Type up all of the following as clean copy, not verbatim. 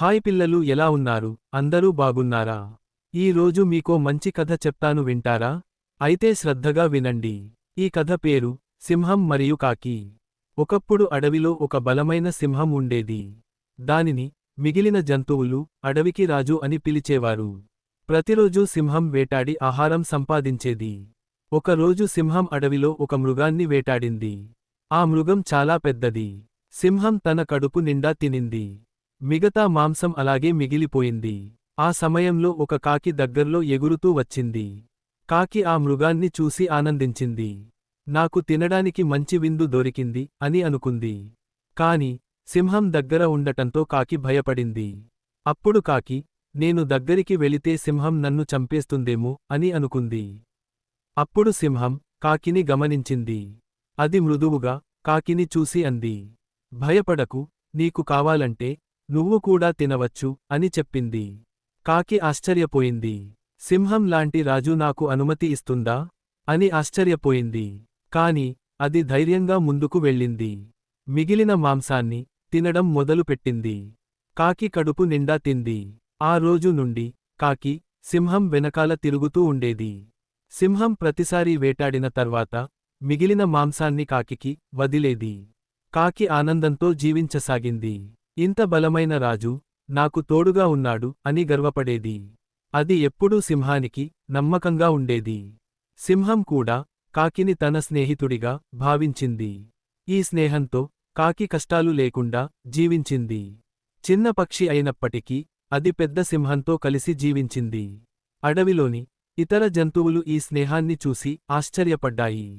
Hi పిల్లలు, ఎలా ఉన్నారు? అందరూ బాగున్నారా? ఈ రోజు మీకో మంచి కథ చెప్తాను, వింటారా? అయితే శ్రద్ధగా వినండి. ఈ కథ పేరు సింహం మరియు కాకి. ఒకప్పుడు అడవిలో ఒక బలమైన సింహం ఉండేది. దానిని మిగిలిన జంతువులు అడవికి రాజు అని పిలిచేవారు. ప్రతిరోజూ సింహం వేటాడి ఆహారం సంపాదించేది. ఒకరోజు సింహం అడవిలో ఒక మృగాన్ని వేటాడింది. ఆ మృగం చాలా పెద్దది. సింహం తన కడుపు నిండా తినింది. మిగతా మాంసం అలాగే మిగిలిపోయింది. ఆ సమయంలో ఒక కాకి దగ్గర్లో ఎగురుతూ వచ్చింది. కాకి ఆ మృగాన్ని చూసి ఆనందించింది. నాకు తినడానికి మంచి విందు దొరికింది అని అనుకుంది. కాని సింహం దగ్గర ఉండటంతో కాకి భయపడింది. అప్పుడు కాకి, నేను దగ్గరికి వెళితే సింహం నన్ను చంపేస్తుందేమో అని అనుకుంది. అప్పుడు సింహం కాకిని గమనించింది. అది మృదువుగా కాకిని చూసి అంది, భయపడకు, నీకు కావాలంటే నువ్వు కూడా తినవచ్చు అని చెప్పింది. కాకి ఆశ్చర్యపోయింది. సింహం లాంటి రాజు నాకు అనుమతి ఇస్తుందా అని ఆశ్చర్యపోయింది. కాని అది ధైర్యంగా ముందుకు వెళ్ళింది. మిగిలిన మాంసాన్ని తినడం మొదలుపెట్టింది. కాకి కడుపు నిండా తింది. ఆ రోజు నుండి కాకి సింహం వెనకాల తిరుగుతూ ఉండేది. సింహం ప్రతిసారీ వేటాడిన తర్వాత మిగిలిన మాంసాన్ని కాకికి వదిలేది. కాకి ఆనందంతో జీవించసాగింది. ఇంత బలమైన రాజు నాకు తోడుగా ఉన్నాడు అని గర్వపడేది. అది ఎప్పుడూ సింహానికి నమ్మకంగా ఉండేది. సింహం కూడా కాకిని తన స్నేహితుడిగా భావించింది. ఈ స్నేహంతో కాకి కష్టాలు లేకుండా జీవించింది. చిన్న పక్షి అయినప్పటికీ అది పెద్ద సింహంతో కలిసి జీవించింది. అడవిలోని ఇతర జంతువులు ఈ స్నేహాన్ని చూసి ఆశ్చర్యపడ్డాయి.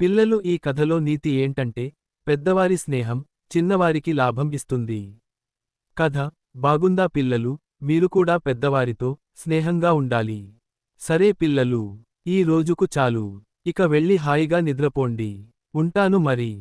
పిల్లలు, ఈ కథలో నీతి ఏంటంటే, పెద్దవారి స్నేహం చిన్నవారికి లాభం ఇస్తుంది. కథ బాగుందా పిల్లలు? మీరు కూడా పెద్దవారితో స్నేహంగా ఉండాలి. సరే పిల్లలు, ఈ రోజుకు చాలు. ఇక వెళ్ళి హాయిగా నిద్రపోండి. ఉంటాను మరి.